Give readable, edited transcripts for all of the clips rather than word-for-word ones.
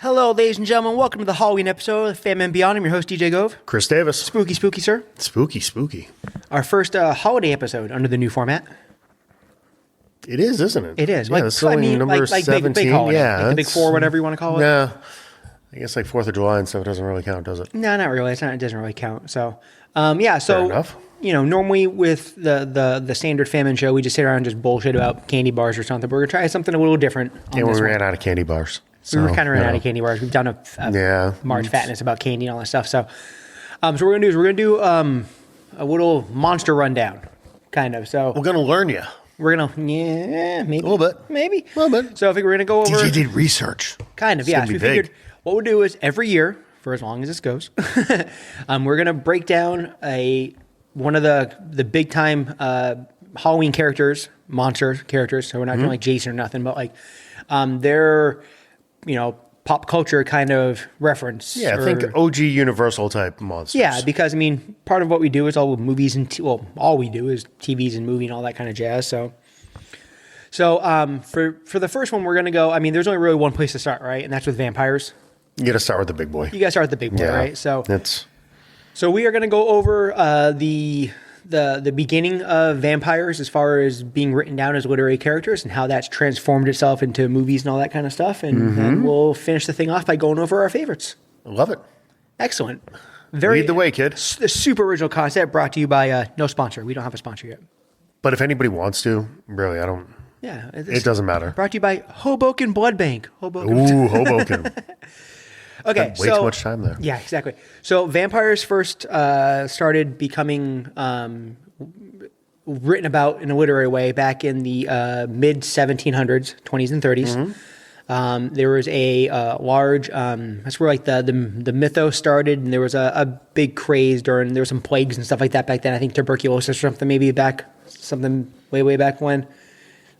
Hello, ladies and gentlemen. Welcome to the Halloween episode of FANMEN Beyond. I'm your host, DJ Gove. Chris Davis. Spooky, spooky, sir. Spooky, spooky. Our first holiday episode under the new format. It is, isn't it? It is. Yeah, this is only number 17. Big holiday. Yeah, like the big four, whatever you want to call it. Yeah. I guess like 4th of July and stuff doesn't really count, does it? No, not really. It doesn't really count. So, Fair enough. Normally with the standard FANMEN show, we just sit around and just bullshit about candy bars or something. But we're going to try something a little different. And we ran out of candy bars. We were kind of ran out of candy bars. We've done a March Fatness about candy and all that stuff. So, what we're gonna do a little monster rundown, kind of. So we're gonna learn you. We're gonna maybe a little bit, maybe a little bit. So I think we're gonna go over. DJ did research. Kind of, yeah. So we figured what we'll do is every year for as long as this goes, we're gonna break down one of the big time Halloween characters, monster characters. So we're not doing like Jason or nothing, but like they're pop culture kind of reference. Yeah, I think OG Universal type monsters. Yeah, because I mean, part of what we do is all movies and all we do is TVs and movie and all that kind of jazz. So for the first one, we're gonna go. I mean, there's only really one place to start, right? And that's with vampires. You got to start with the big boy. You got to start with the big boy, right? So we are gonna go over the beginning of vampires as far as being written down as literary characters and how that's transformed itself into movies and all that kind of stuff. And then we'll finish the thing off by going over our favorites. Love it. Excellent. Lead the way, kid. The super original concept brought to you by no sponsor. We don't have a sponsor yet. But if anybody wants to, really, I don't. Yeah. It doesn't matter. Brought to you by Hoboken Blood Bank. Hoboken. Ooh, Hoboken. Okay, way too much time there. Yeah, exactly. So vampires first started becoming written about in a literary way back in the mid 1700s, 20s and 30s. There was a large, that's where like the mythos started, and there was a big craze there were some plagues and stuff like that back then. I think tuberculosis or something, maybe something way back when.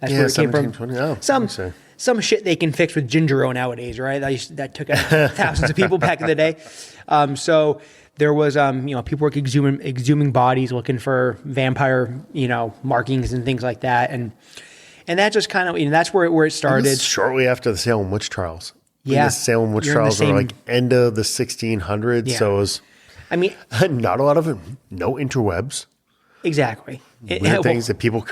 That's where it came from. Some shit they can fix with ginger ale nowadays, right? That took out thousands of people back in the day. So there was, people were exhuming bodies looking for vampire, markings and things like that. And that just kind of, that's where it started. Shortly after the Salem witch trials. Yeah. The Salem witch trials were like end of the 1600s. Yeah. So it was, not a lot of it, no interwebs. Exactly. Weird things that people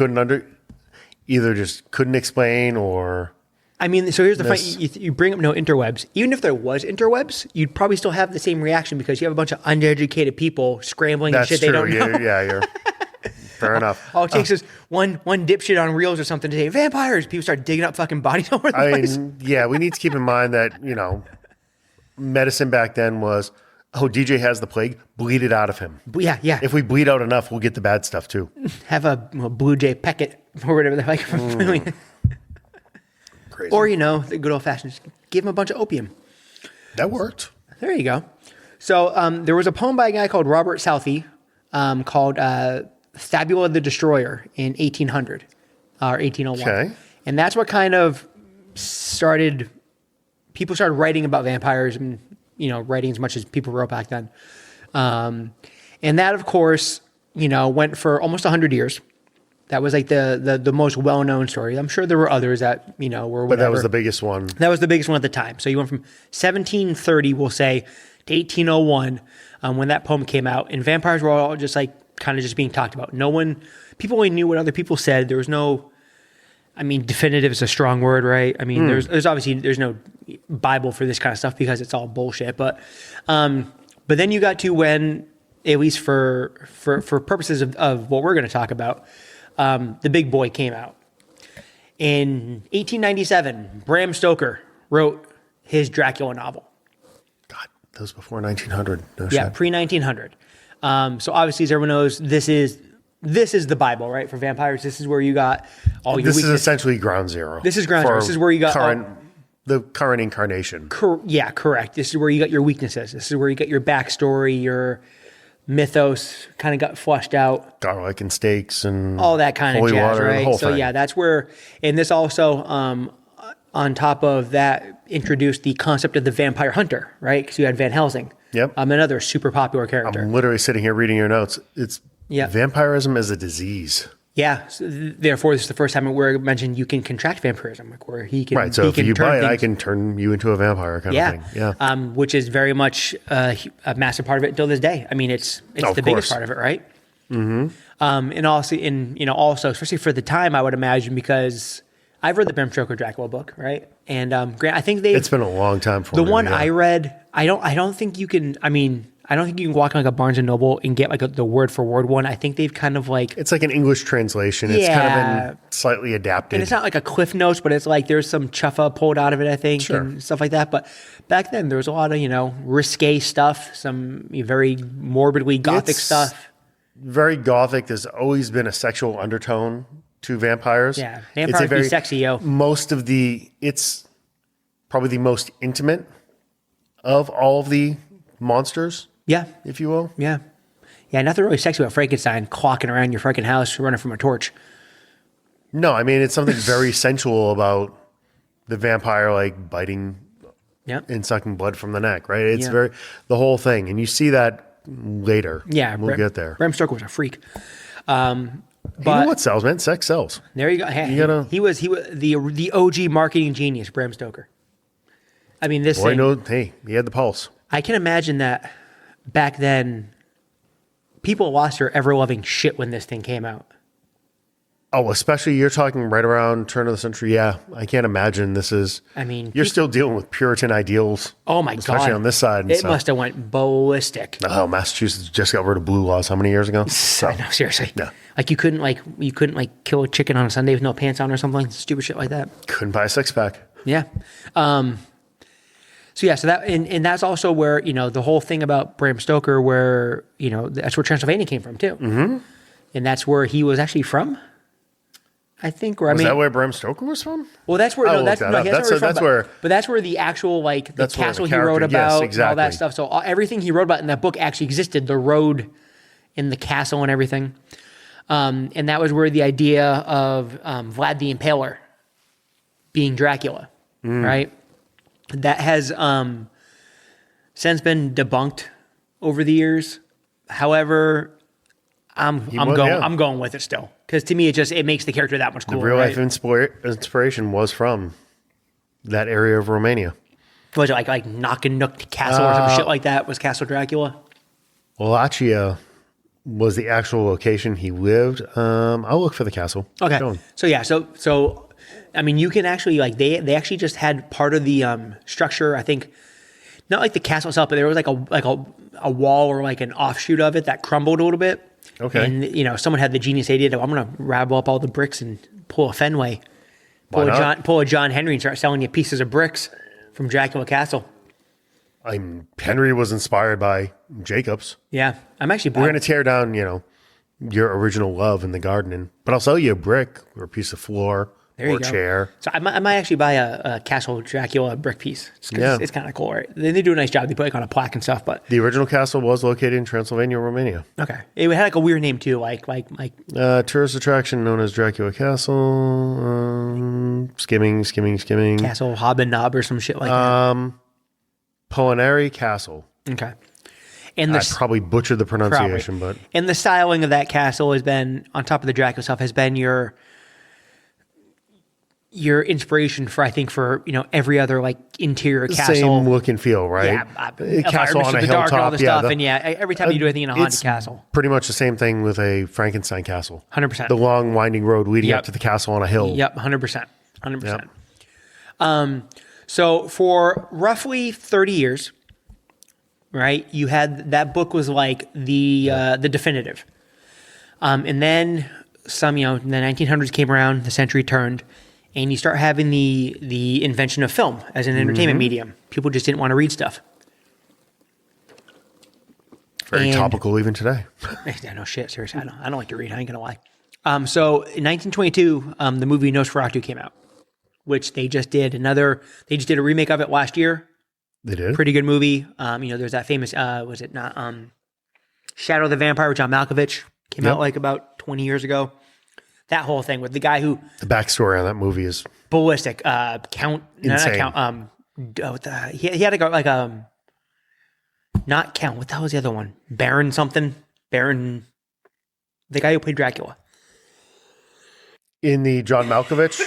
either just couldn't explain or... so here's the fight. You bring up no interwebs. Even if there was interwebs, you'd probably still have the same reaction because you have a bunch of uneducated people scrambling and shit they don't know. You're fair enough. All it takes is one dipshit on reels or something to say vampires. People start digging up fucking bodies all over the place. Yeah, we need to keep in mind that, medicine back then was, DJ has the plague, bleed it out of him. Yeah. If we bleed out enough, we'll get the bad stuff too. Have a Blue Jay peck it or whatever they're like. Crazy. Or, the good old fashioned, give him a bunch of opium. That worked. There you go. So there was a poem by a guy called Robert Southey called Fabula the Destroyer in 1800 or 1801. Okay. And that's what kind of people started writing about vampires and, writing as much as people wrote back then. And that, of course, went for almost 100 years. That was like the most well-known story. I'm sure there were others that, were whatever. But that was the biggest one. That was the biggest one at the time. So you went from 1730, we'll say, to 1801 when that poem came out. And vampires were all just like kind of just being talked about. People only knew what other people said. There was no, definitive is a strong word, right? There's obviously, there's no Bible for this kind of stuff because it's all bullshit. But then you got to when, at least for purposes of what we're going to talk about, the big boy came out. In 1897, Bram Stoker wrote his Dracula novel. God, that was before 1900. No yeah, shit. pre-1900. So obviously, as everyone knows, this is the Bible, right? For vampires, this is where you got all your weaknesses. This is essentially ground zero. This is ground zero. This is where you got the current incarnation. Yeah, correct. This is where you got your weaknesses. This is where you got your backstory, your mythos kind of got flushed out. Garlic and steaks and all that kind of jazz, right? So yeah, that's where, and this also, on top of that, introduced the concept of the vampire hunter, right? Because you had Van Helsing. Yep. Another super popular character. I'm literally sitting here reading your notes. It's vampirism as a disease. Yeah. So therefore, this is the first time where I mentioned you can contract vampirism, like where he can. Right. So he if can you turn buy it, I things- can turn you into a vampire kind of thing. Yeah. Which is very much a massive part of it until this day. I mean, it's Of the biggest course. part of it, right? Mm-hmm. And also, especially for the time, I would imagine, because I've read the Bram Stoker Dracula book, right? And Grant, I think It's been a long time for the me. one yeah. I read. I don't think you can. I mean, I don't think you can walk in like a Barnes and Noble and get like the word for word one. I think they've kind of like. It's like an English translation. It's kind Yeah. of been slightly adapted. And it's not like a Cliff Notes, but it's like there's some chuffa pulled out of it, I think, Sure. and stuff like that. But back then, there was a lot of, risque stuff, some very morbidly gothic It's stuff. very gothic. There's always been a sexual undertone to vampires. Yeah, It's vampires a be very sexy, yo. It's probably the most intimate of all of the monsters, Yeah, if you will. yeah. Yeah, nothing really sexy about Frankenstein clocking around your freaking house running from a torch. No, I mean, it's something very sensual about the vampire, like biting Yep. and sucking blood from the neck, right? It's Yeah. the whole thing. And you see that later. Yeah, We'll get there. Bram Stoker was a freak. You know what sells, man? Sex sells. There you go. Hey, gotta- he was the OG marketing genius, Bram Stoker. I mean, this Boy, thing, no, hey, he had the pulse. I can imagine that back then, people lost their ever-loving shit when this thing came out. Oh, especially you're talking right around turn of the century. Yeah, I can't imagine this is. I mean, You're still dealing with Puritan ideals. oh my God. Especially on this side. And It stuff. must have went ballistic. Oh, Massachusetts just got rid of blue laws how many years ago? So, I know, seriously. Yeah. Like you couldn't kill a chicken on a Sunday with no pants on or something, stupid shit like that. couldn't buy a six pack. Yeah. So that and that's also where the whole thing about Bram Stoker, where that's where Transylvania came from too, mm-hmm. And that's where he was actually from. I think, or Is I mean, that where Bram Stoker was from? well, that's where I'll no, look that's that no, up. that's That's- where he's from, that's but- where- but that's where the actual the That's where the castle he wrote character- yes, about, and all exactly. that stuff. So everything he wrote about in that book actually existed. The road, in the castle, and everything. And that was where the idea of Vlad the Impaler being Dracula, right? That has since been debunked over the years. However, I'm going with it still, because to me it makes the character that much cooler. Real life right? inspiration was from that area of Romania. Was it like Knock-and-Nook Castle or some shit like that? Was Castle Dracula? Wallachia was the actual location he lived. I'll look for the castle. Okay. Go on. So I mean, you can actually they actually just had part of the structure. I think not like the castle itself, but there was like a wall or like an offshoot of it that crumbled a little bit. Okay. And someone had the genius idea to, I'm going to rabble up all the bricks and pull a Fenway, Why not? pull a John Henry and start selling you pieces of bricks from Dracula Castle. Henry was inspired by Jacobs. Yeah, I'm actually. We're going to tear down, your original love in the garden, but I'll sell you a brick or a piece of floor There you or go. chair. So I might actually buy a Castle Dracula brick piece. Yeah. It's kind of cool, right? They do a nice job. They put like on a plaque and stuff, but The original castle was located in Transylvania, Romania. okay. It had like a weird name too, like Tourist attraction known as Dracula Castle. Skimming. Castle Hobnob or some shit like that. Polinari Castle. Okay. And I the probably butchered the pronunciation, but and the styling of that castle has been, on top of the Dracula stuff, has been your inspiration for, I think, for every other like interior castle. same look and feel, right? Yeah, Castle on a the dark and all hilltop. the stuff, and every time you do anything in a haunted It's castle, pretty much the same thing with a Frankenstein castle. 100%. The long winding road leading Yep. up to the castle on a hill. Yep, 100%, 100%. So for roughly 30 years, right, you had that book was like the definitive, and then some the 1900s came around, the century turned, and you start having the invention of film as an entertainment medium. People just didn't want to read stuff. Very And- topical even today. Yeah, no shit, seriously. I don't like to read. I ain't gonna lie. So in 1922, the movie Nosferatu came out, which they just did a remake of it last year. They did? Pretty good movie. There's that famous, was it not, Shadow of the Vampire with John Malkovich came out like about 20 years ago. That whole thing with the guy who The backstory on that movie is ballistic, Count, no, not Insane. Count, he had not Count, what the hell was the other one? Baron something? Baron, the guy who played Dracula. In the John Malkovich?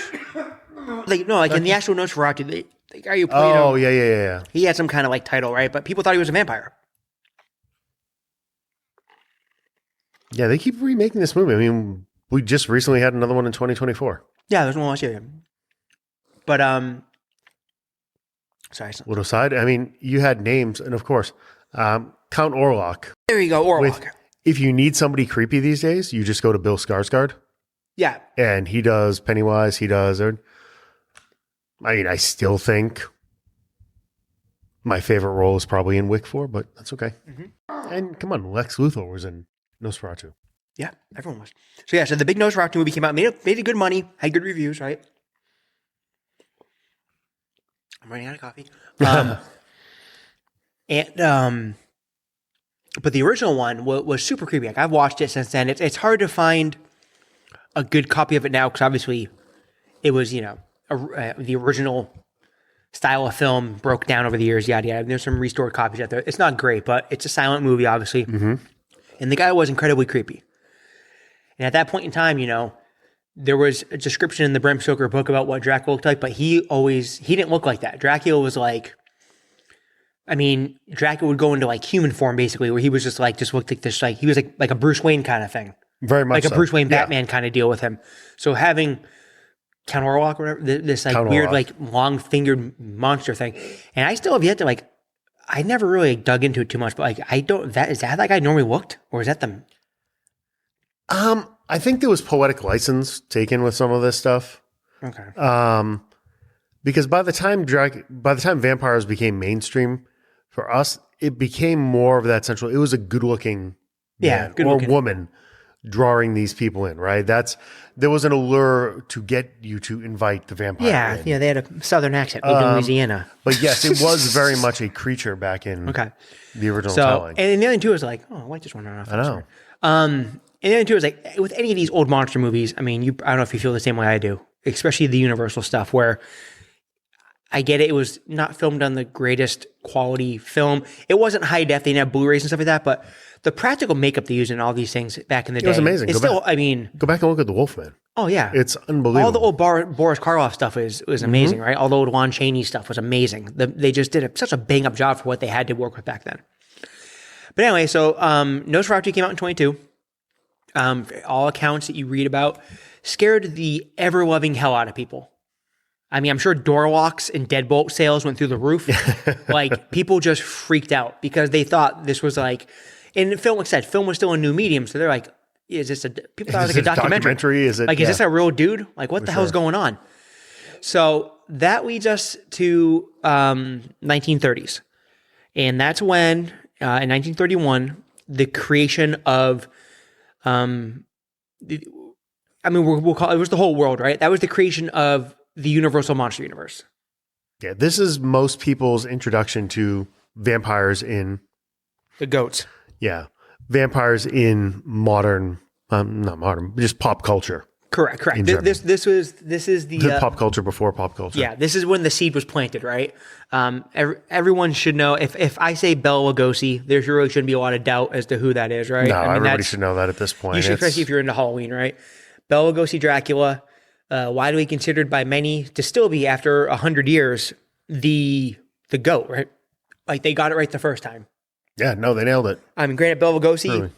Like in the actual Nosferatu, the guy who played Oh, him, yeah. he had some kind of like title, right? But people thought he was a vampire. Yeah, they keep remaking this movie. I mean, we just recently had another one in 2024. Yeah, there's one last year. But sorry. Little aside, I mean, you had names, and of course, Count Orlok. There you go, Orlok. If you need somebody creepy these days, you just go to Bill Skarsgård. Yeah. And he does Pennywise. He does. I mean, I still think my favorite role is probably in Wick 4, but that's okay. Mm-hmm. And come on, Lex Luthor was in Nosferatu. Yeah, everyone was. So yeah, so the big Nosferatu movie came out, made it good money, had good reviews, right? I'm running out of coffee. But the original one was super creepy. Like I've watched it since then. It's hard to find a good copy of it now because obviously it was, the original style of film broke down over the years, yada, yada. There's some restored copies out there. It's not great, but it's a silent movie, obviously. Mm-hmm. And the guy was incredibly creepy. And at that point in time, there was a description in the Bram Stoker book about what Dracula looked like, but he didn't look like that. Dracula was like, Dracula would go into like human form basically, where he was just looked like this, like he was like a Bruce Wayne kind of thing. Very much like a Bruce Wayne Batman kind of deal with him. So having Count Orlok or whatever, this like Count weird, Orlok. Like long fingered monster thing. And I still have yet to like, I never really dug into it too much, but like, is that like I normally looked, or is that them? I think there was poetic license taken with some of this stuff. Okay. Because by the time vampires became mainstream for us, it became more of that central. It was a good-looking man or woman drawing these people in, right? There was an allure to get you to invite the vampire. Yeah, in. yeah, they had a southern accent, lived in Louisiana. But yes, it was very much a creature back in the original telling. And the other thing too is like, oh, I like this one off. I know. And the other thing too is like with any of these old monster movies, I don't know if you feel the same way I do, especially the Universal stuff where I get it. It was not filmed on the greatest quality film. It wasn't high def. They didn't have Blu-rays and stuff like that, but the practical makeup they used in all these things back in the day. It was amazing. It's go back and look at The Wolfman. Oh yeah. It's unbelievable. All the old Boris Karloff stuff was amazing, right? All the old Lon Chaney stuff was amazing. They just did such a bang up job for what they had to work with back then. But anyway, so Nosferatu came out in 22. All accounts that you read about scared the ever-loving hell out of people. I'm sure door locks and deadbolt sales went through the roof. Like, people just freaked out because they thought this was like, and film, like I said, film was still a new medium. So they're like, people thought it was like a documentary. Is this a real dude? Like, what the hell's going on? So that leads us to 1930s. And that's when, in 1931, the creation of, we'll call it was the whole world, right? That was the creation of the Universal Monster Universe. Yeah, this is most people's introduction to vampires in the goats. Yeah, vampires in modern, not modern, just pop culture. Correct. This is the pop culture before pop culture. Yeah, this is when the seed was planted, right? Everyone should know. If I say Bela Lugosi, there really shouldn't be a lot of doubt as to who that is, right? No, everybody should know that at this point. You should, especially if you're into Halloween, right? Bela Lugosi, Dracula, widely considered by many to still be, after 100 years, the GOAT, right? Like, they got it right the first time. Yeah, no, they nailed it. Granted, Bela Lugosi,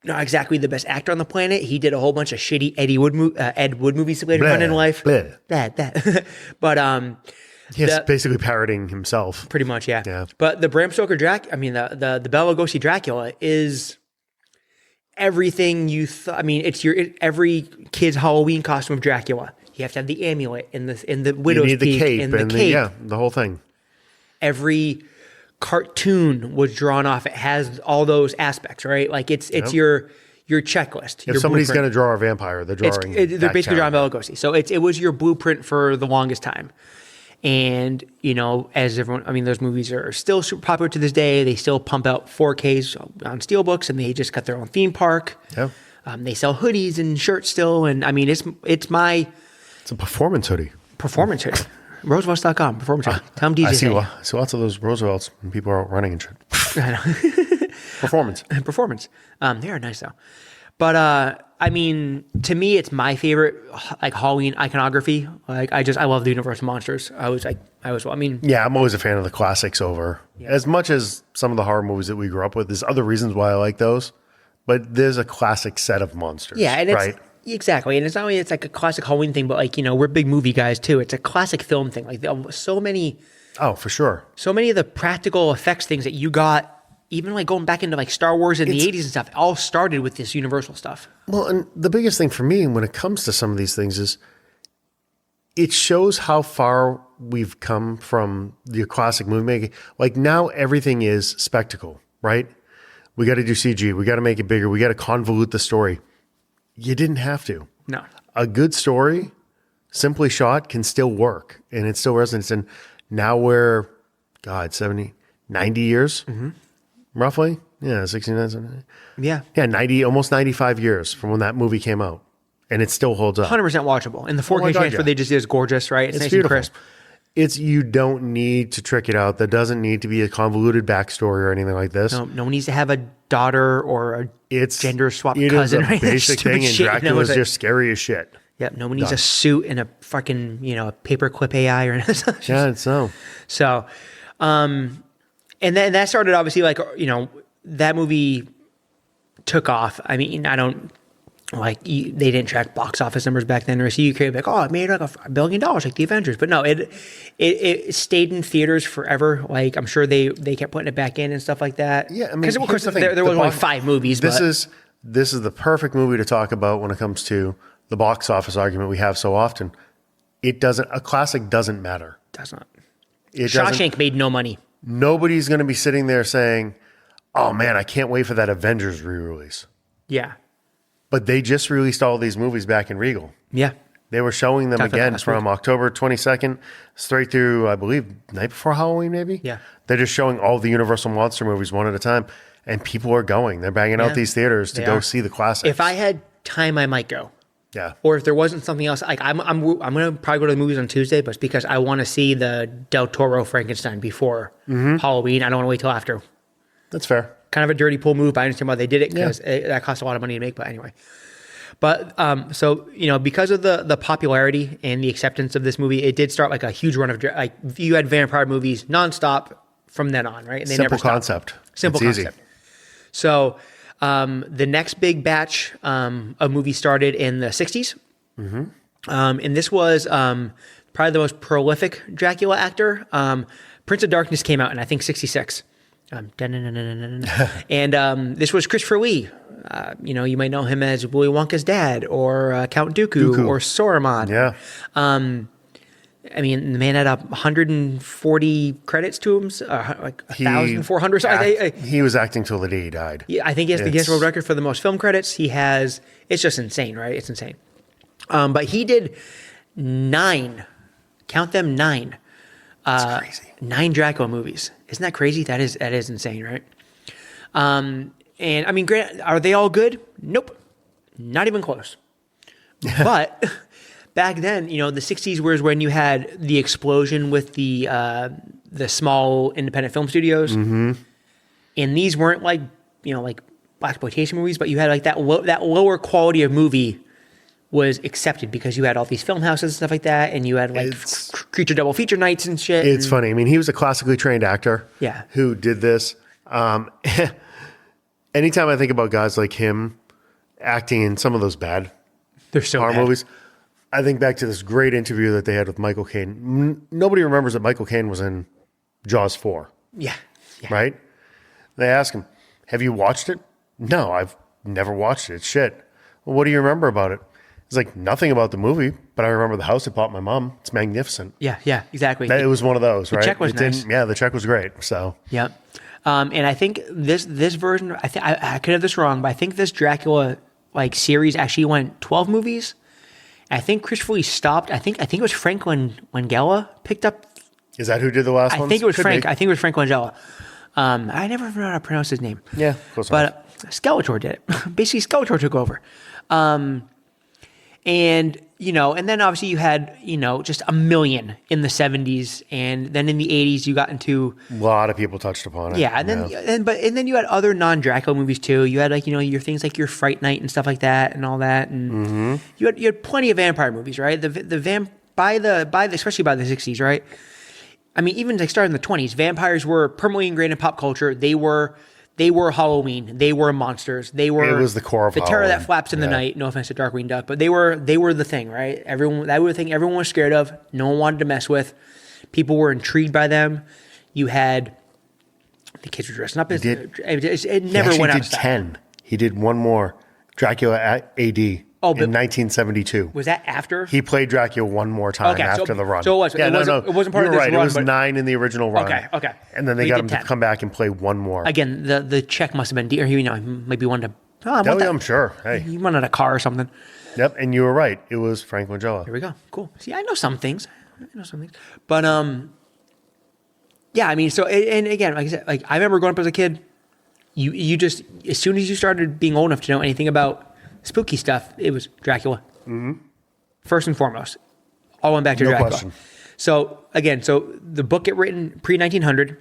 not exactly the best actor on the planet. He did a whole bunch of shitty Ed Wood movies later on in life. That. But he's basically parodying himself. Pretty much, yeah. But the Bram Stoker the Bela Lugosi Dracula is everything you thought. It's every kid's Halloween costume of Dracula. You have to have the amulet and the widow's peak, the cape and the cape. The whole thing. Every cartoon was drawn off. It has all those aspects, right? Like it's your checklist. If somebody's going to draw a vampire, they're basically drawing Bela Lugosi. So it was your blueprint for the longest time. And, as everyone, those movies are still super popular to this day. They still pump out 4Ks on steelbooks, and they just got their own theme park. Yeah. They sell hoodies and shirts still. And it's a performance hoodie. Performance hoodie. Roosevelts.com, performance hoodie. Tell them DJ. I see lots of those Roosevelts when people are out running and shit. I know. Performance. They are nice though. But I mean, to me, it's my favorite like Halloween iconography. Like I love the Universal monsters. I mean, yeah, I'm always a fan of the classics over as much as some of the horror movies that we grew up with. There's other reasons why I like those, but there's a classic set of monsters. Yeah, and right. Exactly. And it's not only it's like a classic Halloween thing, but like, we're big movie guys too. It's a classic film thing. Like so many. Oh, for sure. So many of the practical effects things that you got, even like going back into like Star Wars in the 80s and stuff, all started with this Universal stuff. Well, and the biggest thing for me when it comes to some of these things is it shows how far we've come from the classic movie making. Like now everything is spectacle, right? We got to do CG. We got to make it bigger. We got to convolute the story. You didn't have to. No. A good story, simply shot, can still work. And it still resonates. And now we're, 70, 90 years, roughly. Yeah, 69, 70. Yeah. Yeah, 90, almost 95 years from when that movie came out. And it still holds up. 100% watchable. And the 4K transfer they just did is gorgeous, right? It's nice beautiful. And crisp. You don't need to trick it out. There doesn't need to be a convoluted backstory or anything like this. No one needs to have a daughter or a gender swap cousin. It is a basic thing, and Dracula's just scary as shit. Yep, no one needs a suit and a fucking, a paperclip AI or anything. Yeah, it's so. So, and then that started obviously like, that movie took off. I mean, I don't, they didn't track box office numbers back then, or so you could be like, oh, it made like $1 billion like the Avengers, but no, it stayed in theaters forever. Like I'm sure they kept putting it back in and stuff like that. Yeah, I mean, because of course there was only 5 movies. This is the perfect movie to talk about when it comes to the box office argument we have so often. A classic doesn't matter. Does not. Shawshank made no money. Nobody's going to be sitting there saying, oh man, I can't wait for that Avengers re-release. Yeah. But they just released all these movies back in Regal. Yeah. They were showing them again from October 22nd straight through, I believe, night before Halloween, maybe? Yeah. They're just showing all the Universal Monster movies one at a time. And people are going. They're banging out these theaters to go see the classics. If I had time, I might go. Yeah. Or if there wasn't something else, like I'm going to probably go to the movies on Tuesday, but it's because I want to see the Del Toro Frankenstein before Halloween. I don't want to wait till after. That's fair. Kind of a dirty pool move, but I understand why they did it because that cost a lot of money to make. But anyway, so because of the popularity and the acceptance of this movie, it did start like a huge run of like you had vampire movies nonstop from then on, right? And they Simple never stopped. concept. Simple it's concept. Easy. So the next big batch of movies started in the 60s. And this was probably the most prolific Dracula actor. Prince of Darkness came out in, I think, 66. And this was Christopher Lee. You might know him as Willy Wonka's dad or Count Dooku or Saruman. Yeah. I mean, the man had 140 credits to him, like 1,400. He was acting till the day he died. Yeah, I think he has the Guinness World Record for the most film credits. It's just insane, right? It's insane. But he did 9, count them 9. That's crazy. 9 Dracula movies. Isn't that crazy? That is insane, right? And I mean, are they all good? Nope. Not even close. But back then, the 60s was when you had the explosion with the small independent film studios. And these weren't like blaxploitation movies, but you had like that lower quality of movie was accepted because you had all these film houses and stuff like that, and you had like creature double feature nights and shit. It's funny. I mean, he was a classically trained actor. Yeah. Who did this. Anytime I think about guys like him acting in some of those bad horror movies, I think back to this great interview that they had with Michael Caine. Nobody remembers that Michael Caine was in Jaws 4. Yeah. Right? They ask him, have you watched it? No, I've never watched it. It's shit. Well, what do you remember about it? He's like, nothing about the movie, but I remember the house it bought my mom. It's magnificent. Yeah, exactly. It was one of those, right? The check was nice. Yeah, the check was great. So. Yep. And I think this version, I could have this wrong, but I think this Dracula series actually went 12 movies. I think Christopher Lee stopped. I think it was Frank Langella picked up. Is that who did the last one? I think it was Frank. I think it was Frank Langella. I never know how to pronounce his name. Yeah, close but Skeletor did it. Basically, Skeletor took over. And, and then obviously you had, just a million in the 70s. And then in the 80s, you got into a lot of people touched upon it. Yeah. And then you had other non-Dracula movies too. You had your things like your Fright Night and stuff like that and all that. And you had plenty of vampire movies, right? Especially by the 60s, right? I mean, even like starting in the 20s, vampires were permanently ingrained in pop culture. They were Halloween. They were monsters. It was the core of the terror that flaps in the night. No offense to Darkwing Duck, but they were the thing, right? That was the thing everyone was scared of. No one wanted to mess with. People were intrigued by them. You had the kids were dressing up as it never went out. 10. He did one more Dracula AD. In 1972. Was that after? He played Dracula one more time after the run. So it was. Yeah, it wasn't part of this run. It was 9 in the original run. Okay. And then they got him to come back and play one more. Again, the check must have been, or he maybe wanted to. I'm sure. Hey, he wanted a car or something. Yep, and you were right. It was Frank Langella. Here we go. Cool. See, I know some things. But yeah. I mean, so and again, like I said, like I remember growing up as a kid. You just as soon as you started being old enough to know anything about spooky stuff, it was Dracula. First and foremost, all went back to Dracula. Question. So again, the book get written pre-1900,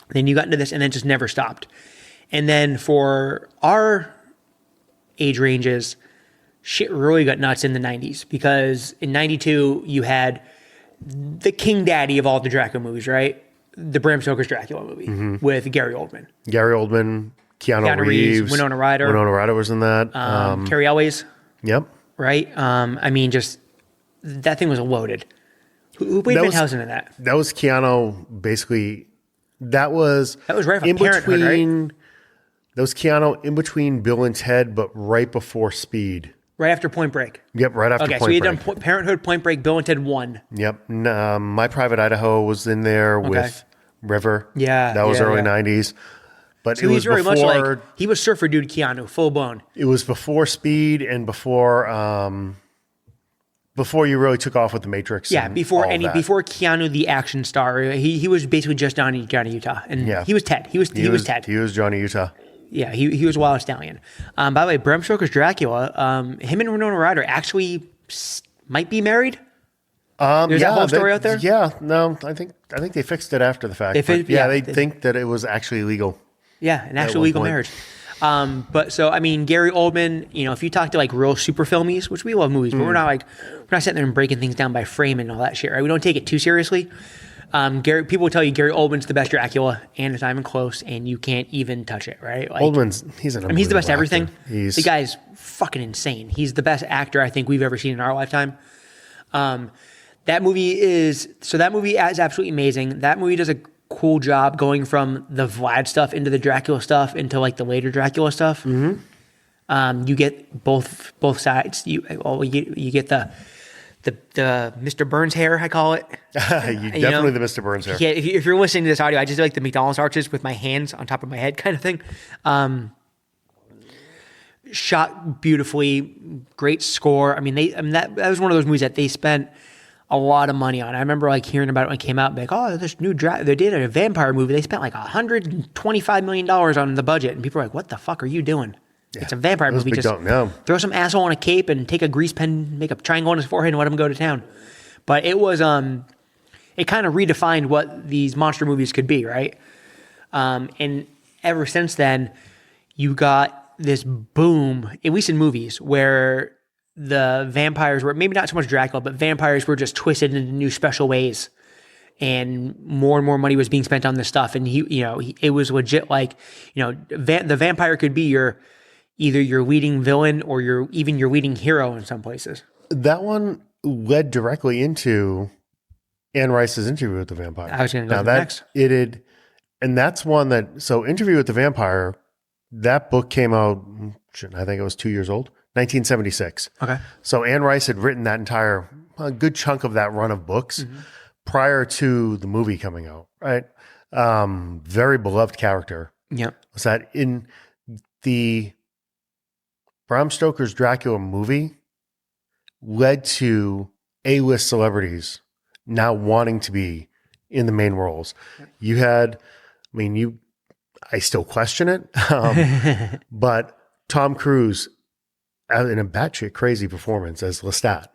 then you got into this, and then just never stopped. And then for our age ranges, shit really got nuts in the 90s because in 92 you had the king daddy of all the Dracula movies, right? The Bram Stoker's Dracula movie with Gary Oldman. Keanu Reeves, Winona Ryder. Winona Ryder was in that. Carrie Elwes. Yep. Right? I mean, just that thing was loaded. Who played Van Helsing in that? That was Keanu, basically. That was right from Parenthood, right? That was Keanu in between Bill and Ted, but right before Speed. Right after Point Break. Yep, right after Point Break. Okay, so he done Parenthood, Point Break, Bill and Ted 1. Yep. My Private Idaho was in there with River. Yeah. That was early 90s. But so it was very before, much like, he was surfer dude Keanu, full blown. It was before Speed and before you really took off with The Matrix. Yeah, before Keanu the action star. He was basically just Johnny Utah. And he was Ted. He was Ted. He was Johnny Utah. Yeah, he was Wild Stallion. By the way, Bram Stoker's Dracula, him and Winona Ryder actually might be married. There's that whole story out there? Yeah, no, I think they fixed it after the fact. They think that it was actually legal. Yeah, an actual legal marriage. But so, I mean, Gary Oldman, if you talk to like real super filmies, which we love movies, but we're not sitting there and breaking things down by frame and all that shit, right? We don't take it too seriously. People will tell you Gary Oldman's the best Dracula, and it's not even close, and you can't even touch it, right? Like, he's he's the best actor. Everything. The guy's fucking insane. He's the best actor I think we've ever seen in our lifetime. That movie is absolutely amazing. That movie does a cool job going from the Vlad stuff into the Dracula stuff into like the later Dracula stuff. You get both sides. You get the Mr. Burns hair, I call it. Definitely the Mr. Burns hair. Yeah, if you're listening to this audio, I just do like the McDonald's arches with my hands on top of my head kind of thing. Shot beautifully, great score. I mean, that was one of those movies that they spent a lot of money on. I remember like hearing about it when it came out, like, oh, this new they did a vampire movie. They spent like $125 million on the budget, and people were like, "What the fuck are you doing? Yeah, it's a vampire movie. Just throw some asshole in a cape and take a grease pen, make a triangle on his forehead, and let him go to town." But it was it kind of redefined what these monster movies could be, right? And ever since then, you got this boom, at least in movies, where the vampires were maybe not so much Dracula, but vampires were just twisted into new special ways, and more money was being spent on this stuff. And it was legit. Like, the vampire could be either your leading villain or your leading hero in some places. That one led directly into Anne Rice's Interview with the Vampire. I was going to go next. And that's one that. So, Interview with the Vampire. That book came out. I think it was 2 years old. 1976. Okay. So Anne Rice had written a good chunk of that run of books prior to the movie coming out, right? Very beloved character. Yeah. Was that in the Bram Stoker's Dracula movie led to A-list celebrities now wanting to be in the main roles. You had, I still question it, but Tom Cruise in a batshit crazy performance as Lestat.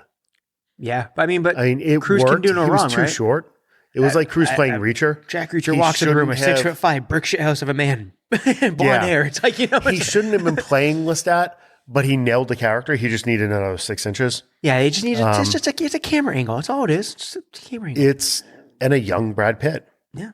Yeah, but it Cruise worked. can do no He wrong, was too right? short. It was like Cruise playing Reacher. Jack Reacher walks in the room, a 6'5" brick shit house of a man, blonde hair. It's like, he shouldn't have been playing Lestat, but he nailed the character. He just needed another 6 inches. Yeah, they just need it's a camera angle. That's all it is. Just a camera angle. And a young Brad Pitt. Yeah,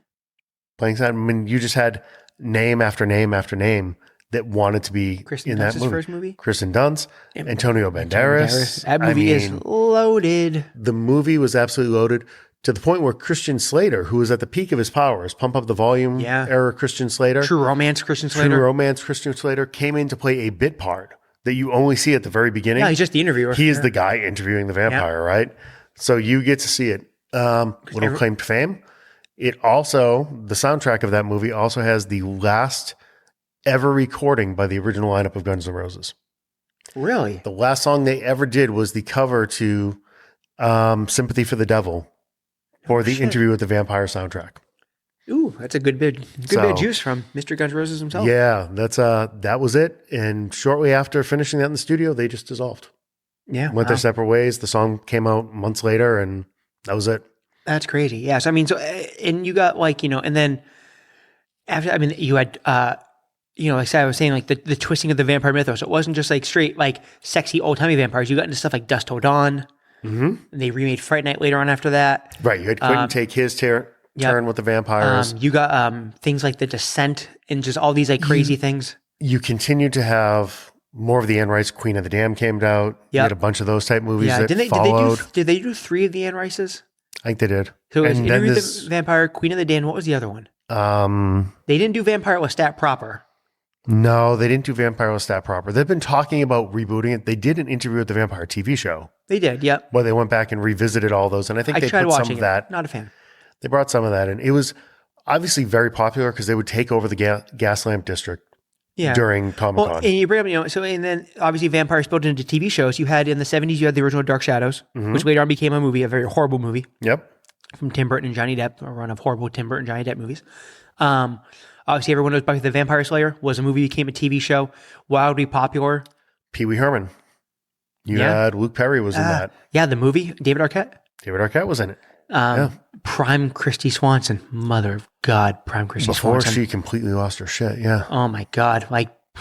playing that. I mean, you just had name after name after name that wanted to be Kristen in Dunst's that movie. first movie. Kristen Dunst, Antonio Banderas. That movie is loaded. The movie was absolutely loaded to the point where Christian Slater, who was at the peak of his powers, Pump Up the Volume era Christian Slater. True Romance Christian Slater came in to play a bit part that you only see at the very beginning. Yeah, he's just the interviewer. He is the guy interviewing the vampire, right? So you get to see it. Little claim to fame. It also, the soundtrack of that movie also has the last ever recording by the original lineup of Guns N' Roses. Really? The last song they ever did was the cover to Sympathy for the Devil for the Interview with the Vampire soundtrack. Ooh, that's a good bit of juice from Mr. Guns N' Roses himself. Yeah, that was it. And shortly after finishing that in the studio, they just dissolved. Yeah. Went their separate ways. The song came out months later, and that was it. That's crazy. Yeah. So, and you got and then after, you had, like I was saying, like the twisting of the vampire mythos. So it wasn't just like straight, like sexy old timey vampires. You got into stuff like Dusk Till Dawn. Mm-hmm. They remade Fright Night later on after that. Right. You had Quentin take his turn with the vampires. You got things like The Descent and just all these like crazy things. You continued to have more of the Anne Rice Queen of the Damned came out. You had a bunch of those type movies that followed. Did they do 3 of the Anne Rices? I think they did. So it was Interview with the Vampire, Queen of the Damned. What was the other one? They didn't do Vampire Lestat proper. No, they didn't do Vampire Lestat proper. They've been talking about rebooting it. They did an Interview with the Vampire TV show. They did, yep. Where they went back and revisited all those. And I think they tried put watching some of that. Not a fan. They brought some of that in. It was obviously very popular because they would take over the Gaslamp District during Comic-Con. Well, and you bring up, and then obviously vampires built into TV shows. You had in the 70s, you had the original Dark Shadows, which later on became a movie, a very horrible movie. Yep. From Tim Burton and Johnny Depp, a run of horrible Tim Burton, Johnny Depp movies. Obviously, everyone knows Buffy the Vampire Slayer was a movie, became a TV show, wildly popular. Pee Wee Herman. You had Luke Perry was in that. Yeah, the movie. David Arquette was in it. Prime Christy Swanson. Mother of God, Prime Christy Swanson. Before she completely lost her shit, yeah. Oh my God.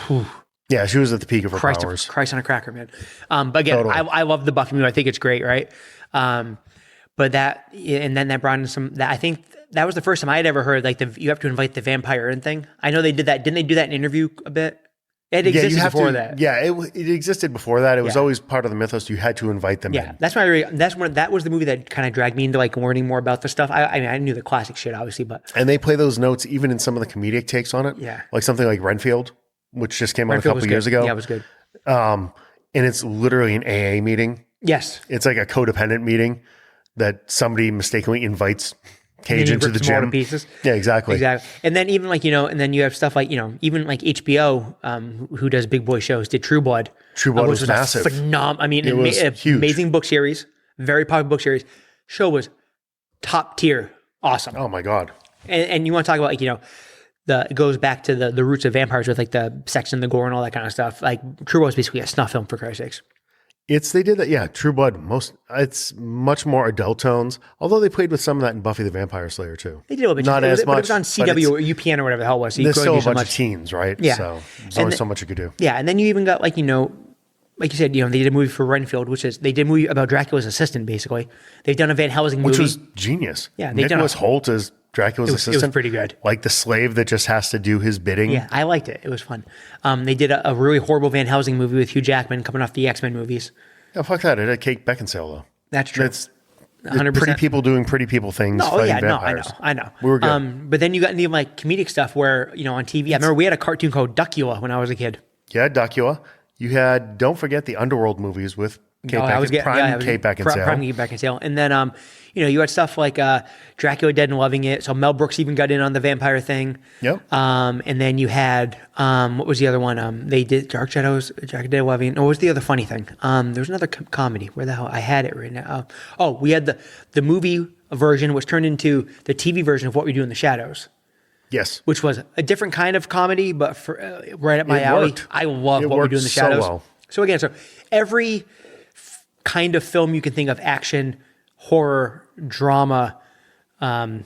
Whew. Yeah, she was at the peak of her powers. Christ on a cracker, man. But again, totally. I love the Buffy movie. I think it's great, right? But and then that brought in I think that was the first time I had ever heard, like, you have to invite the vampire in thing. I know they did that. Didn't they do that in Interview a bit? It existed before that. Yeah, it existed before that. It was always part of the mythos. You had to invite them in. That's why that was the movie that kind of dragged me into like learning more about the stuff. I knew the classic shit, obviously, but. And they play those notes even in some of the comedic takes on it. Yeah. Like something like Renfield, which just came out a couple years ago. Yeah, it was good. And it's literally an AA meeting. Yes. It's like a codependent meeting that somebody mistakenly invites Cage into the gym. Pieces. Yeah, exactly. And then even like, and then you have stuff like, even like HBO, who does big boy shows, did True Blood. True Blood was massive. It was huge. Amazing book series, very popular book series. Show was top tier, awesome. Oh my God. And you want to talk about like, it goes back to the roots of vampires with like the sex and the gore and all that kind of stuff. Like True Blood was basically a snuff film, for Christ's sakes. They did that, yeah. True Blood, it's much more adult tones. Although they played with some of that in Buffy the Vampire Slayer too. They did a little bit, not as much. But it was on CW or UPN or whatever the hell it was. So there's still a bunch of teens, right? Yeah. So there's only so much you could do. Yeah, and then you even got like you said, they did a movie for Renfield, they did a movie about Dracula's assistant. Basically, they've done a Van Helsing movie, which was genius. Yeah, Nicholas Hoult as Dracula's assistant. It was pretty good. Like the slave that just has to do his bidding. Yeah, I liked it. It was fun. They did a really horrible Van Helsing movie with Hugh Jackman coming off the X-Men movies. Yeah, fuck that. It had Kate Beckinsale, though. That's true. It's 100%. Pretty people doing pretty people things. Vampires. I know. We were good. But then you got into like comedic stuff where, on TV, I remember we had a cartoon called Duckula when I was a kid. Yeah, Duckula. You had, don't forget the Underworld movies with Kate Beckinsale. Kate Beckinsale. And then, you had stuff like Dracula Dead and Loving It. So Mel Brooks even got in on the vampire thing. Yep. And then you had, what was the other one? They did Dark Shadows, Dracula Dead and Loving It. What was the other funny thing? There was another comedy. Where the hell? I had it right now. We had the movie version, which turned into the TV version of What We Do in the Shadows. Yes. Which was a different kind of comedy, but right up my alley. I love What We Do in the Shadows. So well. So again, so every kind of film you can think of, action, horror, drama, adult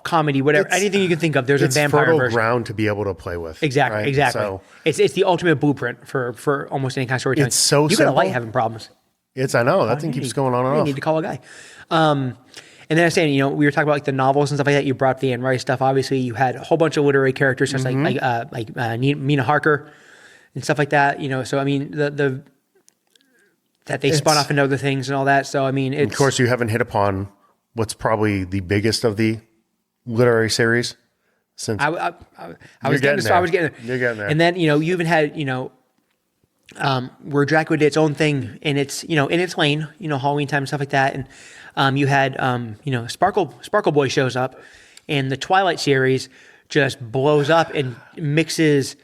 comedy, whatever, anything you can think of, there's a vampire fertile version. ground to be able to play with. Exactly, right? exactly. So it's the ultimate blueprint for almost any kind of storytelling. It's so you got a simple. light having problems. I know that thing keeps going on and You off. need to call a guy. And then I was saying, we were talking about like the novels and stuff like that. You brought the Anne Rice stuff. Obviously, you had a whole bunch of literary characters, just like Mina Harker and stuff like that. So I mean, that they spun off into other things and all that. So I mean, of course, you haven't hit upon what's probably the biggest of the literary series. Since I was getting there. You're getting there. And then you even had where Dracula did its own thing in its in its lane, Halloween time and stuff like that. And you had Sparkle Boy shows up, and the Twilight series just blows up and mixes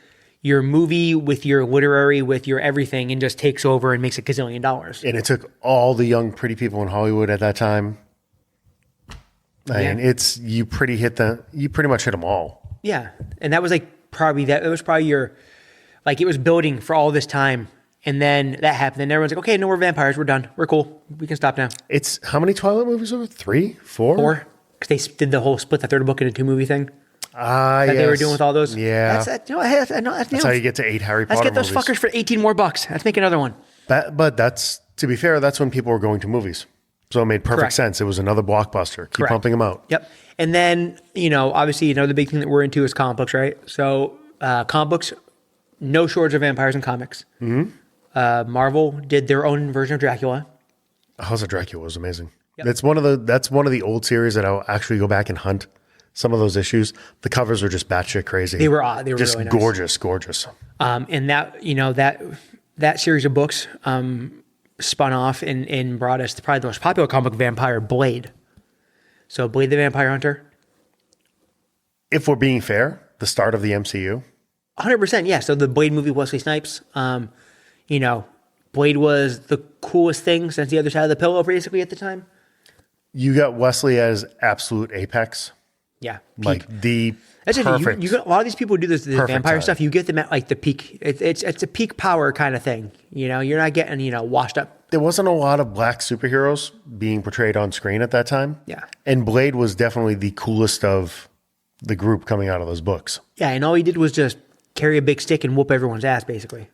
your movie with your literary with your everything and just takes over and makes $1 gazillion. And it took all the young pretty people in Hollywood at that time. And you pretty much hit them all. Yeah. And that was it was probably your, it was building for all this time. And then that happened. And everyone's like, okay, no, we're vampires. We're done. We're cool. We can stop now. It's how many Twilight movies are there? 3, 4? 4. Because they did the whole split the third book into 2 movie thing. That they were doing with all those. Yeah. That's how you get to 8 Harry Potter movies. Let's get those fuckers for $18 more. Let's make another one. But that's, to be fair, that's when people were going to movies. So it made perfect sense. It was another blockbuster. Keep pumping them out. Yep. And then, obviously, the big thing that we're into is comic books, right? So comic books, no shortage of vampires in comics. Mm-hmm. Marvel did their own version of Dracula. House of Dracula was amazing. Yep. That's one of the old series that I'll actually go back and hunt. Some of those issues, the covers were just batshit crazy. They were just really nice. gorgeous. And that series of books spun off and brought us to probably the most popular comic vampire, Blade. So Blade the Vampire Hunter. If we're being fair, the start of the MCU. 100%, yeah. So the Blade movie, Wesley Snipes. Blade was the coolest thing since the other side of the pillow, basically, at the time. You got Wesley as absolute apex. Yeah. Like the That's perfect. You got a lot of these people who do this vampire time. stuff. You get them at the peak. It's a peak power kind of thing. You're not getting washed up. There wasn't a lot of black superheroes being portrayed on screen at that time. Yeah. And Blade was definitely the coolest of the group coming out of those books. Yeah, and all he did was just carry a big stick and whoop everyone's ass, basically.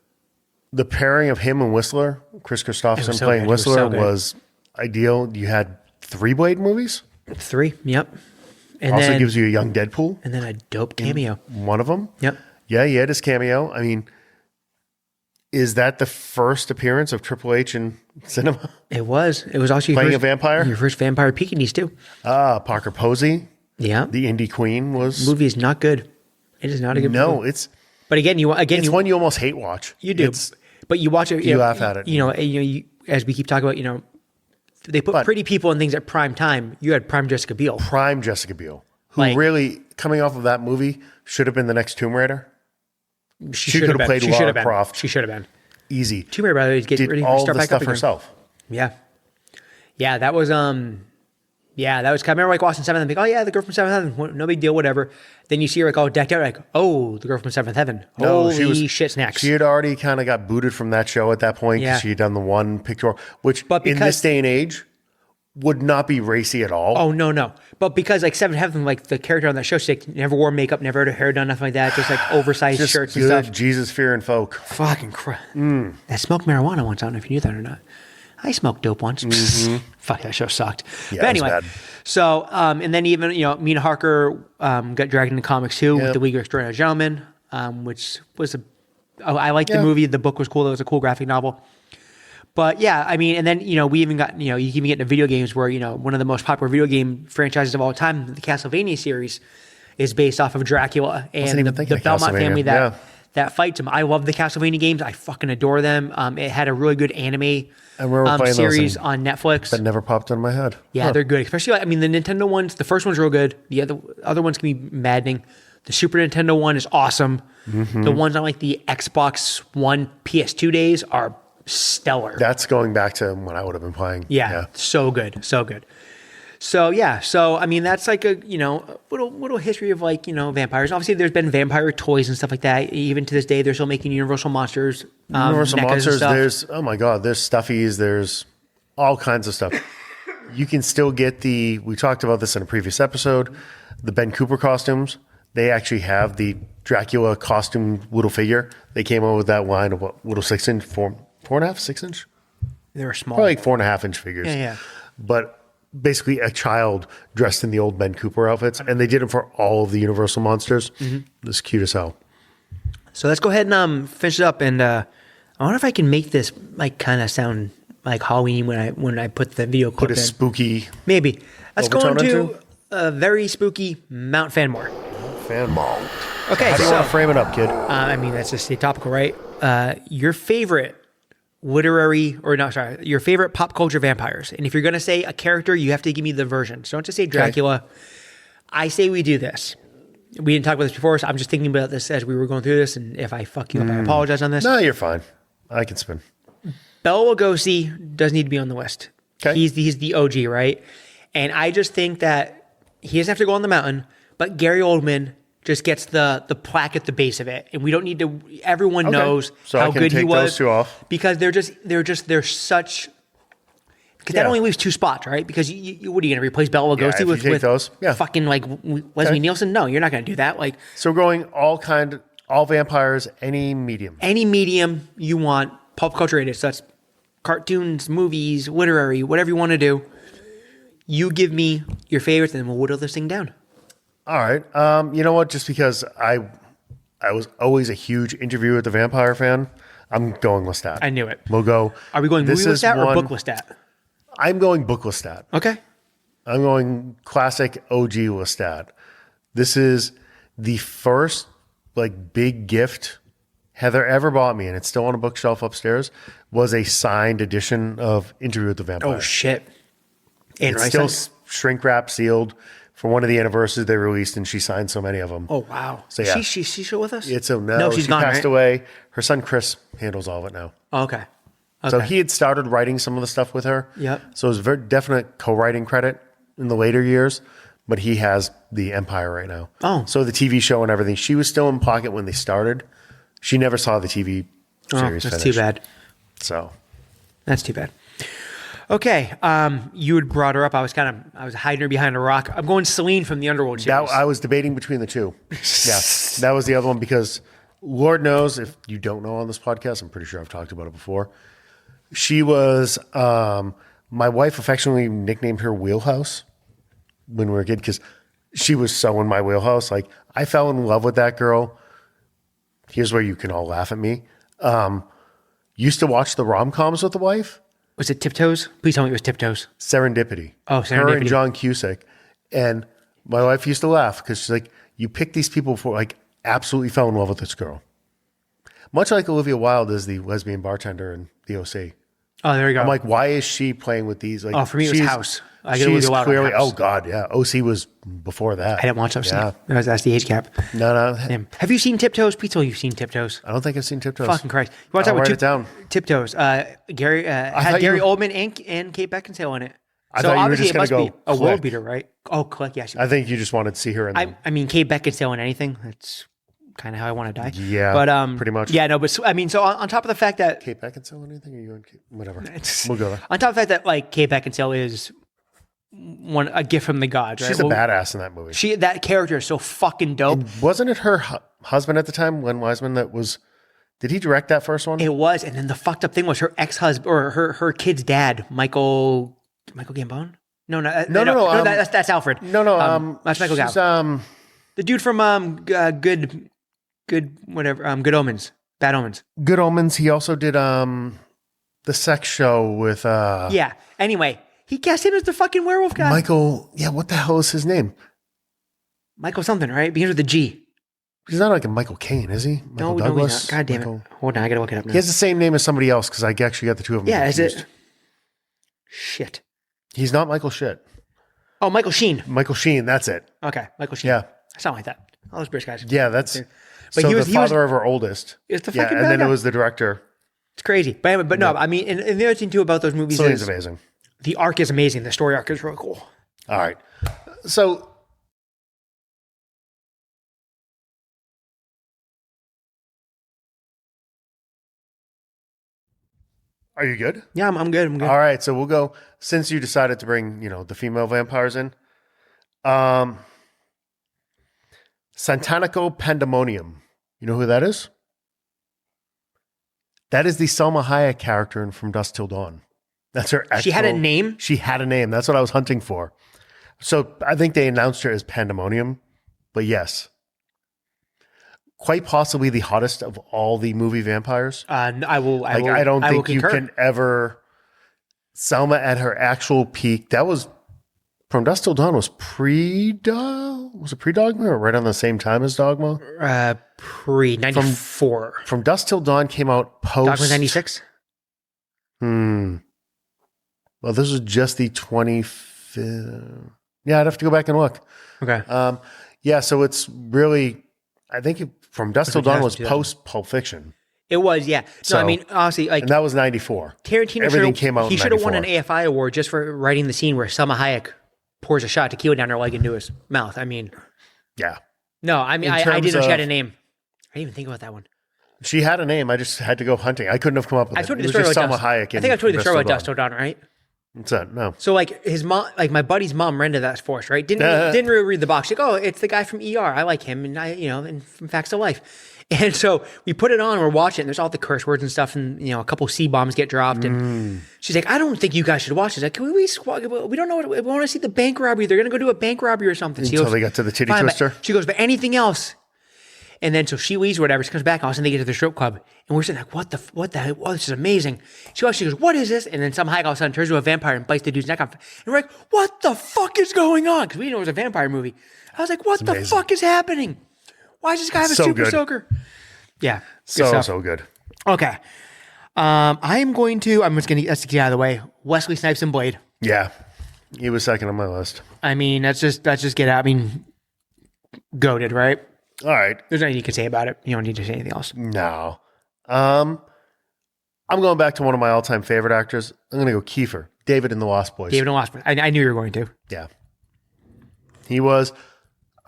The pairing of him and Whistler, Chris Christopherson playing Whistler, was ideal. You had 3 Blade movies. 3, yep. And also then, gives you a young Deadpool. And then a dope cameo. One of them. Yep. Yeah, he had his cameo. I mean, is that the first appearance of Triple H in cinema? It was. It was also playing a vampire. Your first vampire Pekingese too. Parker Posey. Yeah. The Indie Queen was. The movie is not good. It is not a good movie. No, it's. But again, it's one you almost hate watch. You do, but you watch it. You laugh at it. You as we keep talking about, they put pretty people in things at prime time. You had prime Jessica Biel. Prime Jessica Biel, who really, coming off of that movie, should have been the next Tomb Raider. She could have played Lara Croft. She should have been. Easy. Tomb Raider, by the way, did all the stuff herself. Yeah. Yeah, that was that was kind of, I remember watching Seventh Heaven, the girl from Seventh Heaven, no big deal, whatever. Then you see her all decked out, the girl from Seventh Heaven. No, holy shit snacks. She had already kind of got booted from that show at that point because she had done the one picture, which in this day and age would not be racy at all. Oh, no. But because Seventh Heaven, the character on that show, she never wore makeup, never had her hair done, nothing like that, just oversized just shirts and stuff. Jesus, fear, and folk. Fucking crap. I smoked marijuana once. I don't know if you knew that or not. I smoked dope once. Fuck, that show sucked. Yeah, but anyway, it was bad. So, and then even, Mina Harker got dragged into comics too with The League of Extraordinary Gentlemen, which was I liked the movie. The book was cool. It was a cool graphic novel. But yeah, I mean, and then, we even got, you can even get into video games where, one of the most popular video game franchises of all time, the Castlevania series, is based off of Dracula and the Belmont family that fights him. I love the Castlevania games. I fucking adore them. It had a really good anime series on Netflix. That never popped into my head. Yeah, they're good. Especially, the Nintendo ones, the first one's real good. The other ones can be maddening. The Super Nintendo one is awesome. Mm-hmm. The ones on the Xbox One, PS2 days are stellar. That's going back to when I would have been playing. Yeah. So good. So good. So yeah, I mean that's like a little history of like vampires. Obviously, there's been vampire toys and stuff like that. Even to this day, they're still making Universal Monsters. Universal Monsters. There's there's stuffies. There's all kinds of stuff. You can still get we talked about this in a previous episode. The Ben Cooper costumes. They actually have the Dracula costume little figure. They came out with that line of little 6-inch, 4.5, 6-inch. They were small, probably like 4.5-inch figures. Yeah. But basically a child dressed in the old Ben Cooper outfits, and they did it for all of the Universal monsters. Mm-hmm. It's cute as hell. So let's go ahead and finish it up. And I wonder if I can make this like kind of sound like Halloween when I put the video clip in. Put a spooky. Maybe. Let's go into a very spooky Mount Fanmore. Fanmore. Okay. How do you want to frame it up, kid? I mean, that's just topical, right? Your favorite your favorite pop culture vampires. And if you're going to say a character, you have to give me the version. So don't just say Dracula. Okay. I say we do this. We didn't talk about this before, so I'm just thinking about this as we were going through this. And if I fuck you up, I apologize on this. No, you're fine. I can spin. Bela Lugosi does need to be on the list. Okay. He's the OG, right? And I just think that he doesn't have to go on the mountain, but Gary Oldman just gets the plaque at the base of it, and we don't need to. Everyone knows how good he was. Those two off because they're such. Because that only leaves 2 spots, right? Because you what are you going to replace Bela Lugosi with those? Yeah. Fucking like Leslie Nielsen? No, you're not going to do that. Like so, we're going all vampires, any medium you want, pop culture rated. So that's cartoons, movies, literary, whatever you want to do. You give me your favorites, and then we'll whittle this thing down. All right. You know what? Just because I was always a huge Interview with the Vampire fan, I'm going Lestat. I knew it. We'll go. Are we going movie Lestat or book Lestat? I'm going book Lestat. Okay. I'm going classic OG Lestat. This is the first like big gift Heather ever bought me, and it's still on a bookshelf upstairs, was a signed edition of Interview with the Vampire. Oh, shit. And it's still shrink wrap sealed. For one of the anniversaries they released, and she signed so many of them. Oh, wow. So, yeah. She's still with us? No, she's she gone, passed right? away. Her son, Chris, handles all of it now. Oh, okay. So he had started writing some of the stuff with her. Yep. So it was a very definite co-writing credit in the later years, but he has the Empire right now. Oh. So the TV show and everything. She was still in pocket when they started. She never saw the TV series that's finish. too bad. So. That's too bad. Okay, you had brought her up. I was hiding her behind a rock. I'm going Celine from the Underworld series. I was debating between the two. Yeah, that was the other one because Lord knows if you don't know on this podcast, I'm pretty sure I've talked about it before. She was, my wife affectionately nicknamed her Wheelhouse when we were a kid because she was so in my wheelhouse. Like I fell in love with that girl. Here's where you can all laugh at me. Used to watch the rom-coms with the wife. Was it Tiptoes? Please tell me it was Tiptoes. Serendipity. Oh, Serendipity. Her and John Cusack. And my wife used to laugh because she's like, you pick these people for like absolutely fell in love with this girl. Much like Olivia Wilde is the lesbian bartender in the OC. Oh, there you go. I'm like, why is she playing with these? Like, for me, it was House. I get she's Olivia Wilde clearly, House. oh God, yeah. OC was before that. I didn't watch OC. Yeah. That's the age gap. No. Damn. Have you seen Tiptoes? Please tell me you've seen Tiptoes. I don't think I've seen Tiptoes. Fucking Christ. You want to I'll talk write about it down. Tiptoes? Gary had Gary Oldman and Kate Beckinsale in it. I thought you were just going to go be a world beater, right? Oh, Click, yes. I think you just wanted to see her in them. I mean, Kate Beckinsale in anything. That's kind of how I want to die. Yeah, but pretty much. Yeah, no, but I mean, so on top of the fact that Kate Beckinsale in anything? Are you in Kate? Whatever. We'll go there. On top of the fact that like Kate Beckinsale is a gift from the gods, right? She's a badass in that movie. That character is so fucking dope. And wasn't it her husband at the time, Len Wiseman, that was? Did he direct that first one? It was, and then the fucked up thing was her ex-husband or her kid's dad, Michael Gambon. No, that's Alfred. No. That's Michael Gambon. The dude from Good Omens, Bad Omens. Good Omens. He also did the sex show with. Yeah. Anyway, he cast him as the fucking werewolf guy. Michael. Yeah. What the hell is his name? Michael something, right? Begins with a G. He's not like a Michael Caine, is he? No, he's not. God damn it. Hold on, I gotta look it up now. He has the same name as somebody else because I actually got the two of them. Yeah, confused. is it? Shit. He's not Michael Shit. Oh, Michael Sheen. Michael Sheen, that's it. Okay, Michael Sheen. Yeah. I sound like that. All those British guys. Yeah, that's. But so the father of our oldest. It's the fucking and then guy. it was the director. It's crazy. But anyway, no, I mean, and the other thing too about those movies So is amazing. The arc is amazing. The story arc is really cool. All right. So are you good? Yeah, I'm good. I'm good. All right. So we'll go, since you decided to bring, the female vampires in. Santanico Pandemonium. You know who that is? That is the Selma Hayek character in From Dusk Till Dawn. That's her actual... She had a name? She had a name. That's what I was hunting for. So I think they announced her as Pandemonium. But yes. Quite possibly the hottest of all the movie vampires. I don't think you concur. can ever... Selma at her actual peak. That was... From Dusk Till Dawn was was it pre-Dogma or right on the same time as Dogma? Pre-94. From Dusk Till Dawn came out post... Dogma's 96? Well, this was just the 25th. Yeah, I'd have to go back and look. Okay. Yeah, so it's really... I think From Dusk Till Dawn was post Pulp Fiction. It was, yeah. No, I mean, honestly, and that was 94. Tarantino Everything came out in 94. He should have won an AFI award just for writing the scene where Selma Hayek pours a shot of tequila down her leg into his mouth. I mean, yeah. No, I mean, I didn't know she had a name. I didn't even think about that one. She had a name. I just had to go hunting. I couldn't have come up with it. I told you the story about Selma Hayek. I think I told you the story about Dust O'Donnell, right? What's that? No. So like his mom, like my buddy's mom rented that for us, right? Didn't really read the box. Like, oh, it's the guy from ER. I like him, and and from Facts of Life. And so we put it on, we're watching, and there's all the curse words and stuff, and a couple C-bombs get dropped, and she's like, I don't think you guys should watch this. Like, we don't know we want to see the bank robbery. They're gonna go do a bank robbery or something. Until they got to the titty twister. She goes, but anything else? And then so she leaves or whatever. She comes back, all of a sudden they get to the strip club, and we're sitting like, what the hell? Oh, this is amazing. She goes, what is this? And then some hike all of a sudden turns to a vampire and bites the dude's neck off. And we're like, what the fuck is going on? Because we didn't know it was a vampire movie. I was like, what the fuck is happening? Why does this guy have a super soaker? Yeah. So good. Okay. I'm just going to, let's get out of the way. Wesley Snipes and Blade. Yeah. He was second on my list. I mean, let's just get out. I mean, goated, right? All right. There's nothing you can say about it. You don't need to say anything else. No. I'm going back to one of my all-time favorite actors. I'm going to go Kiefer. David in the Lost Boys. David in the Lost Boys. I knew you were going to. Yeah. He was...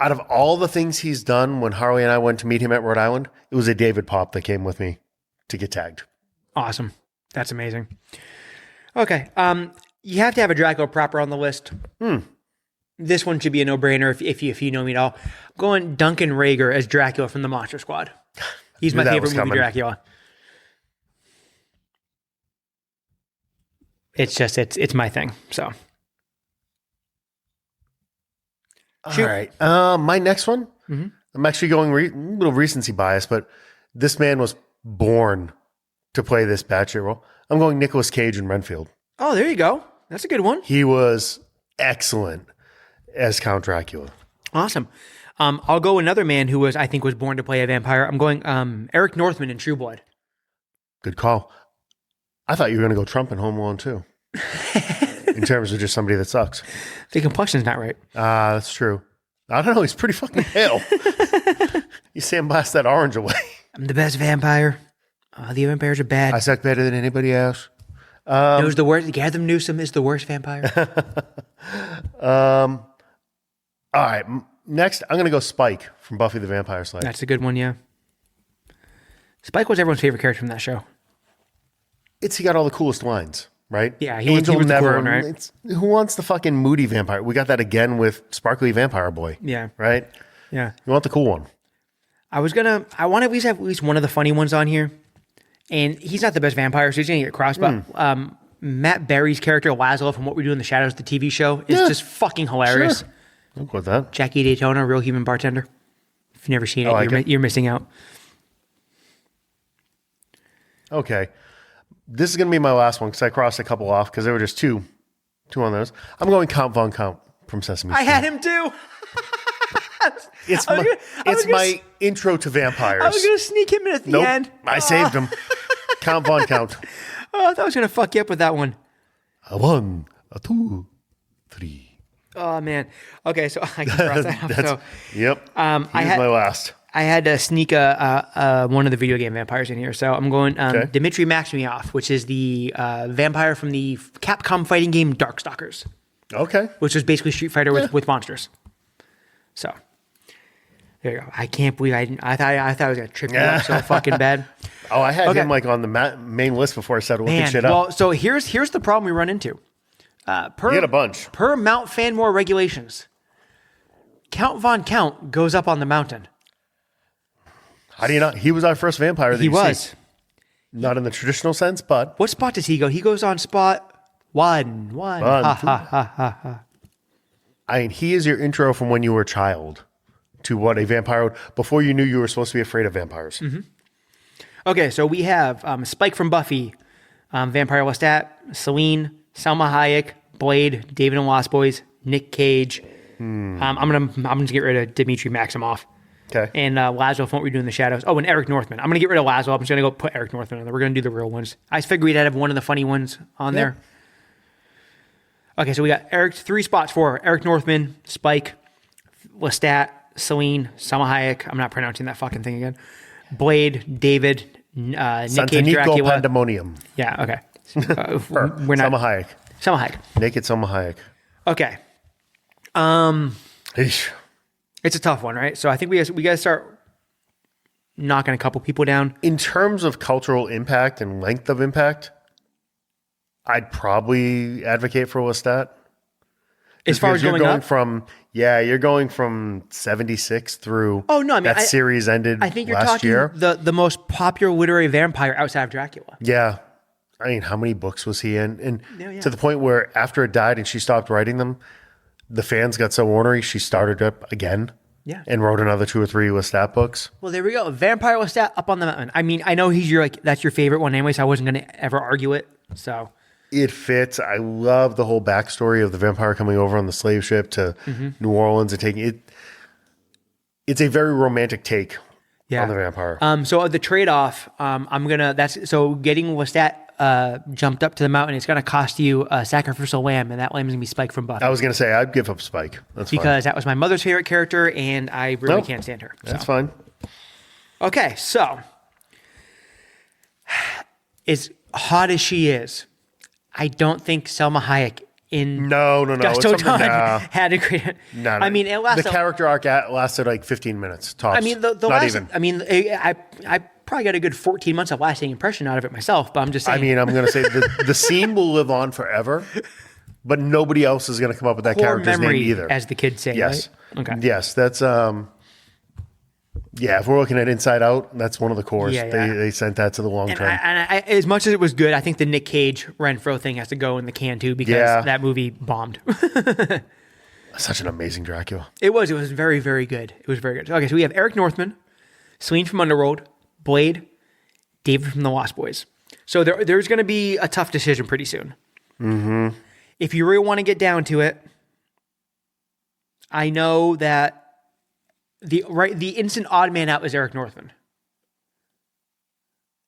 Out of all the things he's done, when Harley and I went to meet him at Rhode Island, it was a David pop that came with me to get tagged. Awesome. That's amazing. Okay. You have to have a Dracula proper on the list. This one should be a no-brainer if you know me at all. I'm going Duncan Rager as Dracula from the Monster Squad. He's my favorite movie Dracula. It's just, it's my thing, so... All right. My next one, I'm actually going a little recency bias, but this man was born to play this Batshit role. I'm going Nicolas Cage in Renfield. Oh, there you go. That's a good one. He was excellent as Count Dracula. Awesome. I'll go another man who I think was born to play a vampire. I'm going Eric Northman in True Blood. Good call. I thought you were going to go Trump in Home Alone too. In terms of just somebody that sucks. The complexion's not right. That's true. I don't know. He's pretty fucking pale. You sandblast that orange away. I'm the best vampire. The vampires are bad. I suck better than anybody else. Who's the worst? Gavin Newsom is the worst vampire. All right. Next, I'm going to go Spike from Buffy the Vampire Slayer. That's a good one, yeah. Spike was everyone's favorite character from that show. He got all the coolest lines. Right? Yeah, he was the cool one, right? Who wants the fucking moody vampire? We got that again with Sparkly Vampire Boy. Yeah. Right? Yeah. You want the cool one. I want to at least have one of the funny ones on here. And he's not the best vampire, so he's going to get crossed. But Matt Berry's character, Laszlo, from What We Do in the Shadows, the TV show, is just fucking hilarious. Sure. I'll go with that. Jackie Daytona, Real Human Bartender. If you've never seen it, you're missing out. Okay. This is going to be my last one because I crossed a couple off because there were just two on those. I'm going Count Von Count from Sesame Street. I had him too. It's my intro to vampires. I was going to sneak him in at the end. I saved him. Count Von Count. Oh, I thought I was going to fuck you up with that one. A 1, a 2, 3. Oh, man. Okay, so I can cross that off. Yep. Here's my last. I had to sneak one of the video game vampires in here. So I'm going Dmitry Maximoff, which is the vampire from the Capcom fighting game Darkstalkers. Okay. which was basically Street Fighter with monsters. So there you go. I can't believe I thought I was gonna trip you up so fucking bad. Oh, I had him like on the main list before I started looking shit up. Well, so here's the problem we run into. You get a bunch. Per Mount Fanmore regulations, Count Von Count goes up on the mountain. How do you not? He was our first vampire. He was. Not in the traditional sense, but What spot does he go? He goes on spot one. Ha, ha, ha, ha, ha. I mean, he is your intro from when you were a child to what a vampire would, before you knew you were supposed to be afraid of vampires. Mm-hmm. Okay, so we have Spike from Buffy, Vampire Lestat, Selene, Selma Hayek, Blade, David and Lost Boys, Nick Cage. I'm gonna get rid of Dmitry Maximoff. Okay. And Laszlo from What We Do in the Shadows. Oh, and Eric Northman. I'm going to get rid of Laszlo. I'm just going to go put Eric Northman in there. We're going to do the real ones. I figured we'd have one of the funny ones on there. Okay, so we got 3 spots for Eric Northman, Spike, Lestat, Selene, Selma Hayek. I'm not pronouncing that fucking thing again. Blade, David, Nick Cage, Dracula. Pandemonium. Yeah, okay. We're not. Selma Hayek. Selma Hayek. Naked Selma Hayek. Okay. Eesh. It's a tough one, right? So I think we got to start knocking a couple people down. In terms of cultural impact and length of impact, I'd probably advocate for Lestat. As far as going up? You're going from 76 through that series ended I think you're last talking year. The most popular literary vampire outside of Dracula. Yeah. I mean, how many books was he in? And to the point where after it died and she stopped writing them, the fans got so ornery, she started up again. Yeah. And wrote another 2 or 3 Lestat books. Well, there we go. Vampire Lestat up on the mountain. I mean, I know that's your favorite one anyway, so I wasn't going to ever argue it. So it fits. I love the whole backstory of the vampire coming over on the slave ship to New Orleans and taking it. It's a very romantic take on the vampire. So the trade-off, getting Lestat jumped up to the mountain, it's going to cost you a sacrificial lamb, and that lamb is going to be Spike from Buffy. I was going to say, I'd give up Spike. That's because fine. That was my mother's favorite character, and I really can't stand her. That's fine. Okay, so as hot as she is, I don't think Selma Hayek in Gusto Dawn had a great. No. I mean, it lasted. The character arc lasted like 15 minutes tops. I mean, I probably got a good 14 months of lasting impression out of it myself, but I'm just saying. I mean, I'm going to say the scene will live on forever, but nobody else is going to come up with that character's name either. As the kids say, yes. Right? Okay. Yes, that's if we're looking at Inside Out, that's one of the cores. They sent that to the long term. And as much as it was good, I think the Nick Cage Renfro thing has to go in the can too because that movie bombed. Such an amazing Dracula. It was very, very good. It was very good. Okay, so we have Eric Northman, Selene from Underworld, Blade, David from the Lost Boys. So there's going to be a tough decision pretty soon. Mm-hmm. If you really want to get down to it, I know that the instant odd man out is Eric Northman.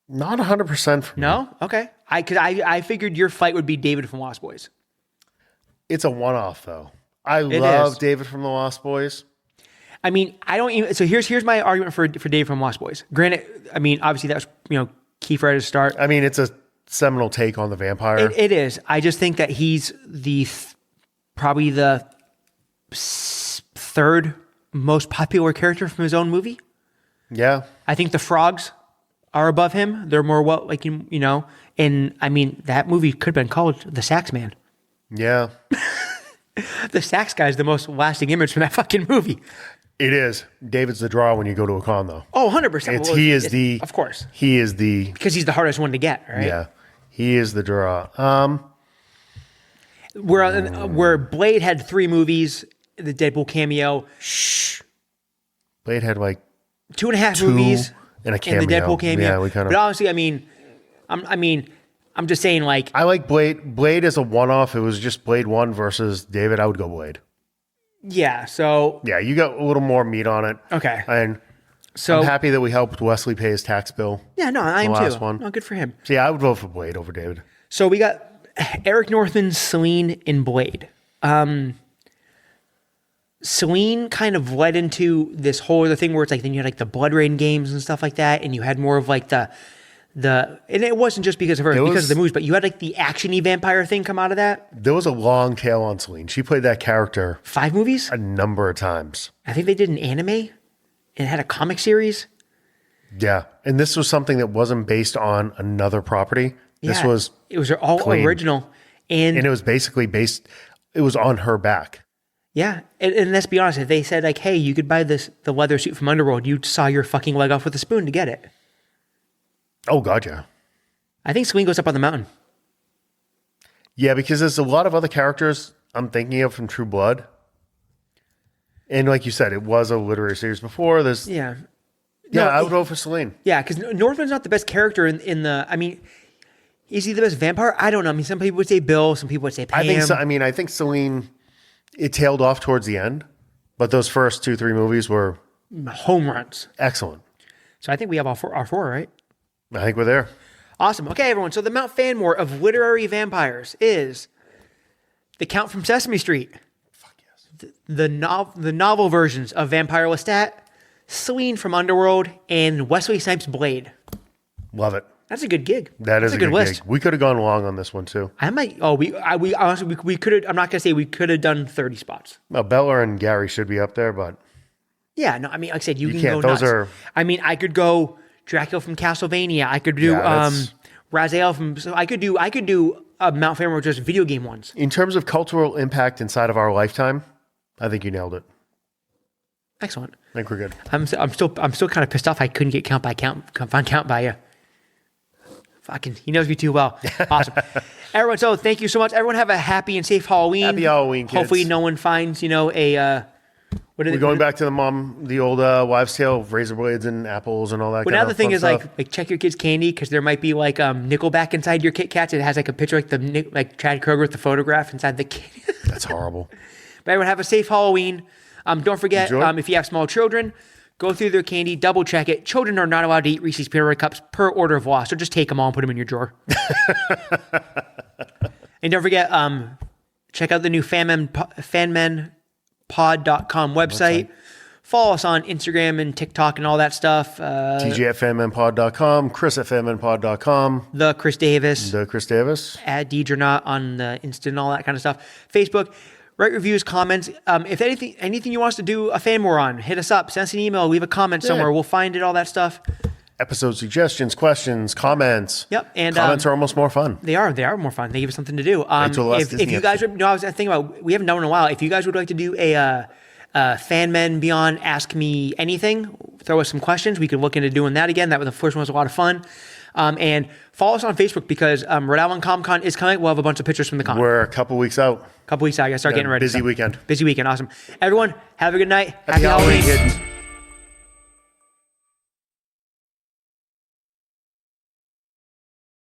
Not 100% for me. No? Okay. I figured your fight would be David from Lost Boys. It's a one-off, though. I love David from the Lost Boys. I mean, I don't even. So here's my argument for David from Lost Boys. Granted, I mean, obviously that was Kiefer at the start. I mean, it's a seminal take on the vampire. It is. I just think that he's probably the third most popular character from his own movie. Yeah. I think the frogs are above him. They're more and I mean, that movie could have been called The Sax Man. Yeah. The sax guy is the most lasting image from that fucking movie. It is. David's the draw when you go to a con, though. Oh, 100%. Of course. He is the... Because he's the hardest one to get, right? Yeah. He is the draw. Where Blade had 3 movies, the Deadpool cameo. Blade had like 2.5 movies. And a cameo. And the Deadpool cameo. Yeah, we kind of... But honestly, I'm just saying, like... I like Blade. Blade is a one-off. It was just Blade 1 versus David. I would go Blade. Yeah, so... Yeah, you got a little more meat on it. Okay. And so I'm happy that we helped Wesley pay his tax bill. Yeah, no, I am last too. One. No, good for him. So yeah, I would vote for Blade over David. So we got Eric Northman, Selene, and Blade. Selene kind of led into this whole other thing where it's like then you had like the Blood Rain games and stuff like that, and you had more of like the and it wasn't just because of her, because of the movies, but you had like the action-y vampire thing come out of that. There was a long tail on Celine. She played that character 5 movies? a number of times. I think they did an anime and it had a comic series. Yeah. And this was something that wasn't based on another property. It was all clean. Original. And it was basically it was on her back. Yeah. And let's be honest, if they said like, hey, you could buy the leather suit from Underworld, you saw your fucking leg off with a spoon to get it. Oh, God, yeah. I think Celine goes up on the mountain. Yeah, because there's a lot of other characters I'm thinking of from True Blood. And like you said, it was a literary series before. Yeah. No, I would vote for Celine. Yeah, because Northman's not the best character in the... I mean, is he the best vampire? I don't know. I mean, some people would say Bill. Some people would say Pam. I think Celine, it tailed off towards the end. But those first 2-3 movies were... home runs. Excellent. So I think we have our four, right? I think we're there. Awesome. Okay, everyone. So the Mount Fanmore of literary vampires is the Count from Sesame Street. Fuck yes. The novel versions of Vampire Lestat, Celine from Underworld, and Wesley Snipes' Blade. Love it. That's a good gig. That's a good list. gig. We could have gone long on this one too. I might. Oh, we honestly we could have. I'm not gonna say we could have done 30 spots. Well, Bella and Gary should be up there, but yeah, no. I mean, like I said, you can can't. go nuts. Those are. I mean, I could go Dracula from Castlevania. I could do Raziel from. So I could do Mount Fanmore just video game ones. In terms of cultural impact inside of our lifetime, I think you nailed it. Excellent. I think we're good. I'm still kind of pissed off. I couldn't get count by you. Fucking, he knows me too well. Awesome. Everyone, so thank you so much. Everyone have a happy and safe Halloween. Happy Halloween, kids. Hopefully no one finds, a... We're going back to the old wives' tale of razor blades and apples and all that. But now the thing is like check your kids' candy because there might be like Nickelback inside your Kit Kats. It has like a picture like Chad Kroger with the photograph inside the candy. That's horrible. But everyone have a safe Halloween. Don't forget, if you have small children, go through their candy, double check it. Children are not allowed to eat Reese's Peanut Butter Cups per order of law, so just take them all and put them in your drawer. And don't forget, check out the new FANMEN pod.com website. Follow us on Instagram and TikTok and all that stuff. TJ at fanmenpod.com, Chris at fanmenpod.com. The Chris Davis. At Deidre on the Insta and all that kind of stuff. Facebook. Write reviews, comments. If anything you want us to do a fan more on, hit us up. Send us an email. Leave a comment somewhere. We'll find it, all that stuff. Episode suggestions, questions, comments. Yep. And comments are almost more fun. They are more fun. They give us something to do. If you guys, I was thinking about, we haven't done it in a while. If you guys would like to do a FanMen Beyond Ask Me Anything, throw us some questions. We could look into doing that again. That was the first one was a lot of fun. And follow us on Facebook because Rhode Island Comic Con is coming. We'll have a bunch of pictures from the con. We're a couple weeks out. I gotta start getting ready. Busy weekend. Awesome. Everyone, have a good night. Happy Halloween, kids.